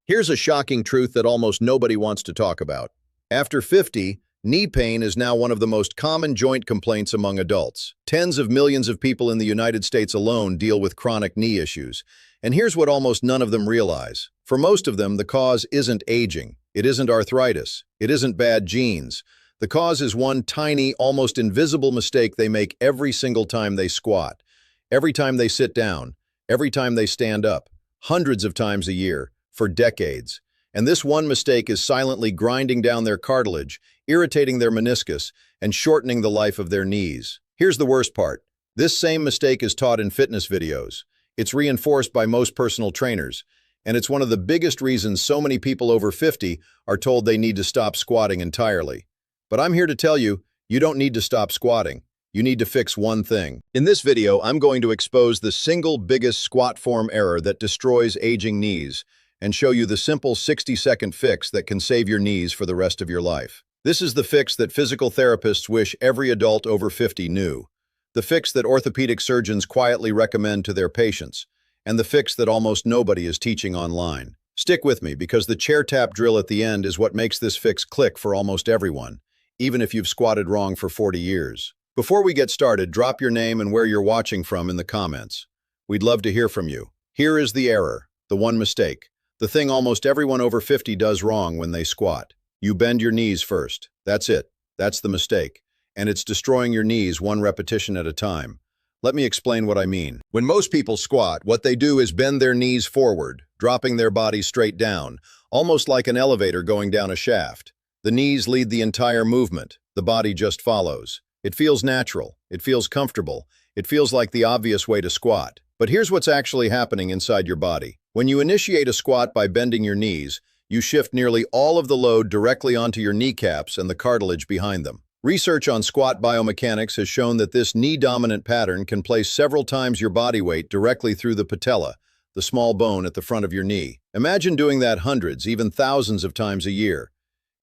Here's a shocking truth that almost nobody wants to talk about. After 50, knee pain is now one of the most common joint complaints among adults. Tens of millions of people in the United States alone deal with chronic knee issues. And here's what almost none of them realize. For most of them, the cause isn't aging. It isn't arthritis. It isn't bad genes. The cause is one tiny, almost invisible mistake they make every single time they squat, every time they sit down, every time they stand up, hundreds of times a year, for decades. And this one mistake is silently grinding down their cartilage, irritating their meniscus, and shortening the life of their knees. Here's the worst part. This same mistake is taught in fitness videos. It's reinforced by most personal trainers, and it's one of the biggest reasons so many people over 50 are told they need to stop squatting entirely. But I'm here to tell you, you don't need to stop squatting. You need to fix one thing. In this video, I'm going to expose the single biggest squat form error that destroys aging knees, and show you the simple 60-second fix that can save your knees for the rest of your life. This is the fix that physical therapists wish every adult over 50 knew. The fix that orthopedic surgeons quietly recommend to their patients. And the fix that almost nobody is teaching online. Stick with me because the chair tap drill at the end is what makes this fix click for almost everyone, even if you've squatted wrong for 40 years. Before we get started, drop your name and where you're watching from in the comments. We'd love to hear from you. Here is the error, the one mistake. The thing almost everyone over 50 does wrong when they squat. You bend your knees first. That's it. That's the mistake. And it's destroying your knees one repetition at a time. Let me explain what I mean. When most people squat, what they do is bend their knees forward, dropping their body straight down, almost like an elevator going down a shaft. The knees lead the entire movement. The body just follows. It feels natural. It feels comfortable. It feels like the obvious way to squat. But here's what's actually happening inside your body. When you initiate a squat by bending your knees, you shift nearly all of the load directly onto your kneecaps and the cartilage behind them. Research on squat biomechanics has shown that this knee-dominant pattern can place several times your body weight directly through the patella, the small bone at the front of your knee. Imagine doing that hundreds, even thousands of times a year.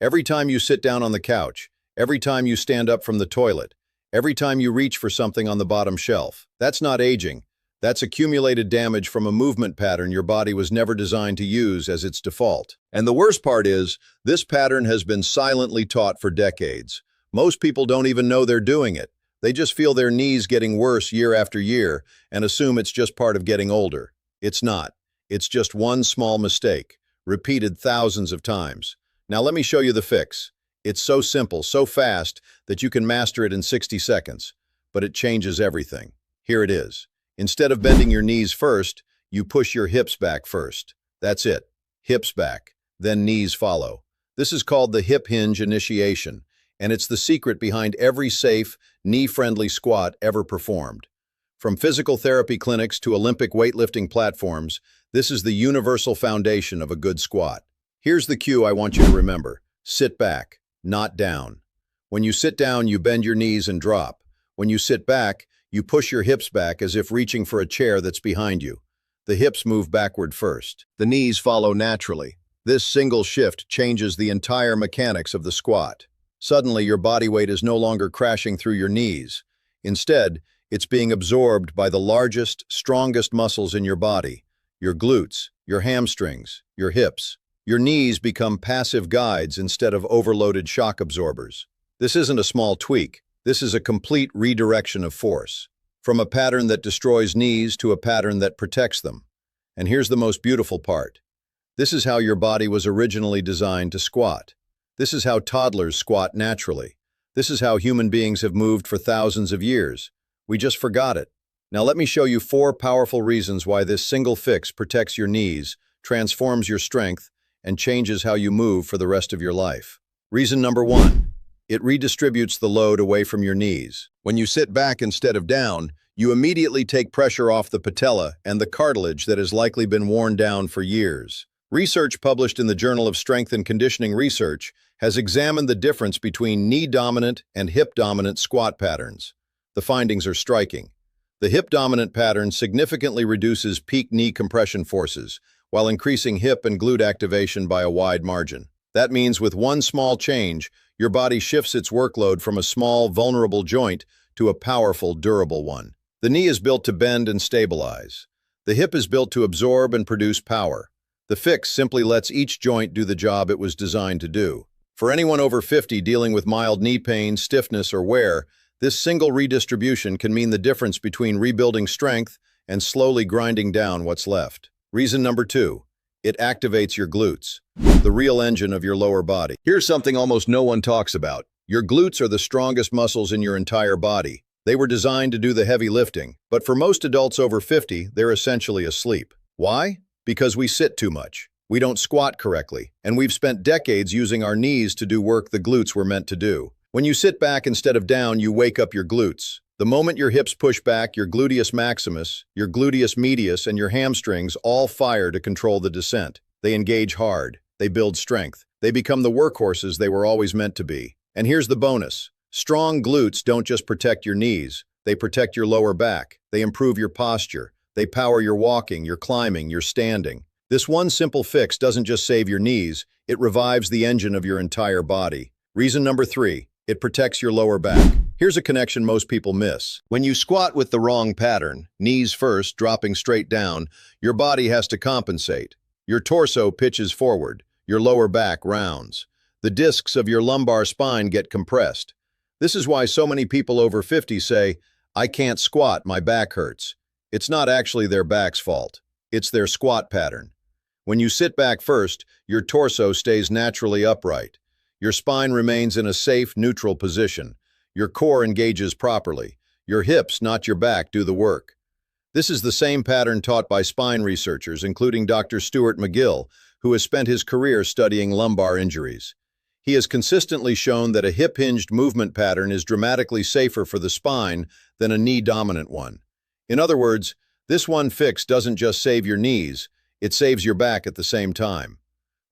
Every time you sit down on the couch, every time you stand up from the toilet, every time you reach for something on the bottom shelf. That's not aging. That's accumulated damage from a movement pattern your body was never designed to use as its default. And the worst part is, this pattern has been silently taught for decades. Most people don't even know they're doing it. They just feel their knees getting worse year after year and assume it's just part of getting older. It's not. It's just one small mistake, repeated thousands of times. Now let me show you the fix. It's so simple, so fast, that you can master it in 60 seconds. But it changes everything. Here it is. Instead of bending your knees first, you push your hips back first. That's it. Hips back. Then knees follow. This is called the hip hinge initiation, and it's the secret behind every safe, knee-friendly squat ever performed. From physical therapy clinics to Olympic weightlifting platforms, this is the universal foundation of a good squat. Here's the cue I want you to remember. Sit back, not down. When you sit down, you bend your knees and drop. When you sit back, you push your hips back as if reaching for a chair that's behind you. The hips move backward first. The knees follow naturally. This single shift changes the entire mechanics of the squat. Suddenly, your body weight is no longer crashing through your knees. Instead, it's being absorbed by the largest, strongest muscles in your body, your glutes, your hamstrings, your hips. Your knees become passive guides instead of overloaded shock absorbers. This isn't a small tweak. This is a complete redirection of force, from a pattern that destroys knees to a pattern that protects them. And here's the most beautiful part. This is how your body was originally designed to squat. This is how toddlers squat naturally. This is how human beings have moved for thousands of years. We just forgot it. Now let me show you 4 powerful reasons why this single fix protects your knees, transforms your strength, and changes how you move for the rest of your life. Reason number 1. It redistributes the load away from your knees. When you sit back instead of down, you immediately take pressure off the patella and the cartilage that has likely been worn down for years. Research published in the Journal of Strength and Conditioning Research has examined the difference between knee-dominant and hip-dominant squat patterns. The findings are striking. The hip-dominant pattern significantly reduces peak knee compression forces, while increasing hip and glute activation by a wide margin. That means with one small change, your body shifts its workload from a small, vulnerable joint to a powerful, durable one. The knee is built to bend and stabilize. The hip is built to absorb and produce power. The fix simply lets each joint do the job it was designed to do. For anyone over 50 dealing with mild knee pain, stiffness, or wear, this single redistribution can mean the difference between rebuilding strength and slowly grinding down what's left. Reason number 2, it activates your glutes, the real engine of your lower body. Here's something almost no one talks about. Your glutes are the strongest muscles in your entire body. They were designed to do the heavy lifting, but for most adults over 50, they're essentially asleep. Why? Because we sit too much. We don't squat correctly, and we've spent decades using our knees to do work the glutes were meant to do. When you sit back instead of down, you wake up your glutes. The moment your hips push back, your gluteus maximus, your gluteus medius, and your hamstrings all fire to control the descent. They engage hard. They build strength. They become the workhorses they were always meant to be. And here's the bonus. Strong glutes don't just protect your knees. They protect your lower back. They improve your posture. They power your walking, your climbing, your standing. This one simple fix doesn't just save your knees, it revives the engine of your entire body. Reason number 3, it protects your lower back. Here's a connection most people miss. When you squat with the wrong pattern, knees first, dropping straight down, your body has to compensate. Your torso pitches forward, your lower back rounds. The discs of your lumbar spine get compressed. This is why so many people over 50 say, "I can't squat, my back hurts." It's not actually their back's fault. It's their squat pattern. When you sit back first, your torso stays naturally upright. Your spine remains in a safe, neutral position. Your core engages properly. Your hips, not your back, do the work. This is the same pattern taught by spine researchers, including Dr. Stuart McGill, who has spent his career studying lumbar injuries. He has consistently shown that a hip-hinged movement pattern is dramatically safer for the spine than a knee-dominant one. In other words, this one fix doesn't just save your knees, it saves your back at the same time.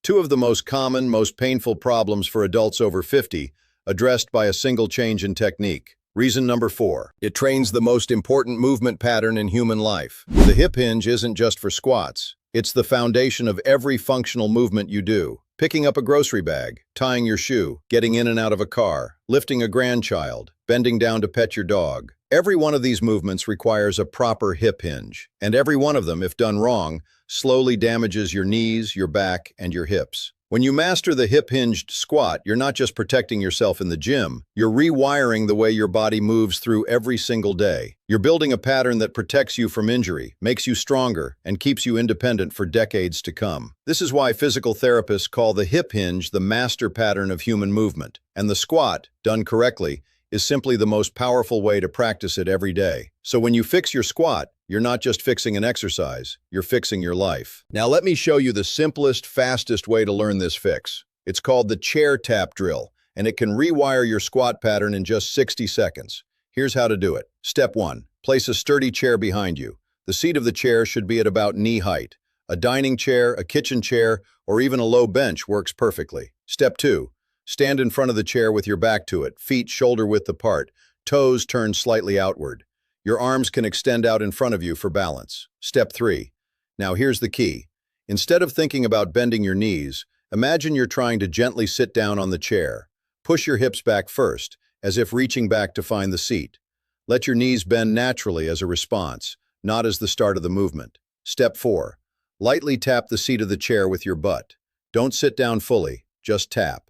2 of the most common, most painful problems for adults over 50, addressed by a single change in technique. Reason number 4, it trains the most important movement pattern in human life. The hip hinge isn't just for squats. It's the foundation of every functional movement you do. Picking up a grocery bag, tying your shoe, getting in and out of a car, lifting a grandchild, bending down to pet your dog. Every one of these movements requires a proper hip hinge, and every one of them, if done wrong, slowly damages your knees, your back, and your hips. When you master the hip-hinged squat, you're not just protecting yourself in the gym, you're rewiring the way your body moves through every single day. You're building a pattern that protects you from injury, makes you stronger, and keeps you independent for decades to come. This is why physical therapists call the hip hinge the master pattern of human movement, and the squat, done correctly, is simply the most powerful way to practice it every day. So when you fix your squat, you're not just fixing an exercise, you're fixing your life. Now let me show you the simplest, fastest way to learn this fix. It's called the chair tap drill, and it can rewire your squat pattern in just 60 seconds. Here's how to do it. Step 1. Place a sturdy chair behind you. The seat of the chair should be at about knee height. A dining chair, a kitchen chair, or even a low bench works perfectly. Step 2. Stand in front of the chair with your back to it, feet shoulder-width apart, toes turned slightly outward. Your arms can extend out in front of you for balance. Step 3. Now here's the key. Instead of thinking about bending your knees, imagine you're trying to gently sit down on the chair. Push your hips back first, as if reaching back to find the seat. Let your knees bend naturally as a response, not as the start of the movement. Step 4. Lightly tap the seat of the chair with your butt. Don't sit down fully, just tap.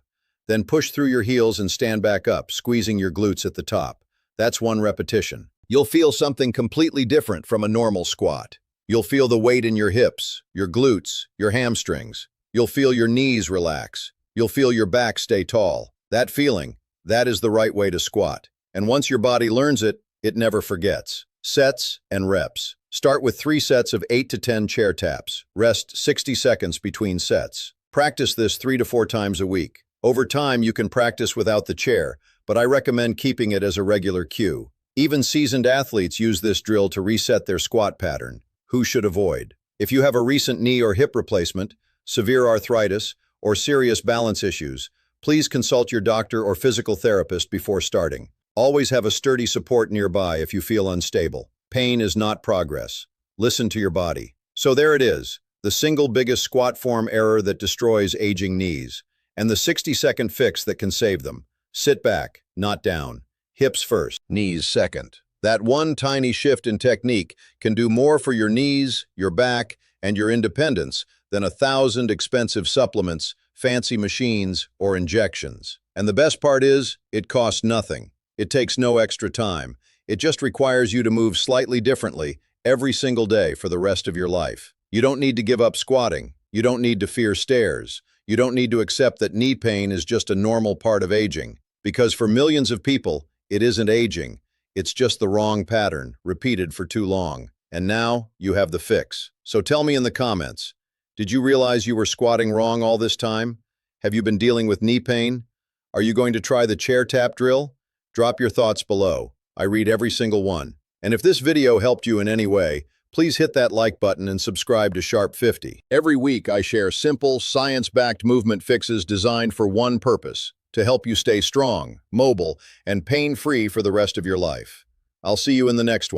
Then push through your heels and stand back up, squeezing your glutes at the top. That's 1 repetition. You'll feel something completely different from a normal squat. You'll feel the weight in your hips, your glutes, your hamstrings. You'll feel your knees relax. You'll feel your back stay tall. That feeling, that is the right way to squat. And once your body learns it, it never forgets. Sets and reps. Start with 3 sets of 8 to 10 chair taps. Rest 60 seconds between sets. Practice this 3 to 4 times a week. Over time, you can practice without the chair, but I recommend keeping it as a regular cue. Even seasoned athletes use this drill to reset their squat pattern. Who should avoid? If you have a recent knee or hip replacement, severe arthritis, or serious balance issues, please consult your doctor or physical therapist before starting. Always have a sturdy support nearby if you feel unstable. Pain is not progress. Listen to your body. So there it is, the single biggest squat form error that destroys aging knees, and the 60-second fix that can save them. Sit back, not down. Hips first, knees second. That one tiny shift in technique can do more for your knees, your back, and your independence than 1,000 expensive supplements, fancy machines, or injections. And the best part is, it costs nothing. It takes no extra time. It just requires you to move slightly differently every single day for the rest of your life. You don't need to give up squatting. You don't need to fear stairs. You don't need to accept that knee pain is just a normal part of aging. Because for millions of people, it isn't aging. It's just the wrong pattern, repeated for too long. And now, you have the fix. So tell me in the comments, did you realize you were squatting wrong all this time? Have you been dealing with knee pain? Are you going to try the chair tap drill? Drop your thoughts below. I read every single one. And if this video helped you in any way, please hit that like button and subscribe to Sharp 50. Every week, I share simple, science-backed movement fixes designed for one purpose: to help you stay strong, mobile, and pain-free for the rest of your life. I'll see you in the next one.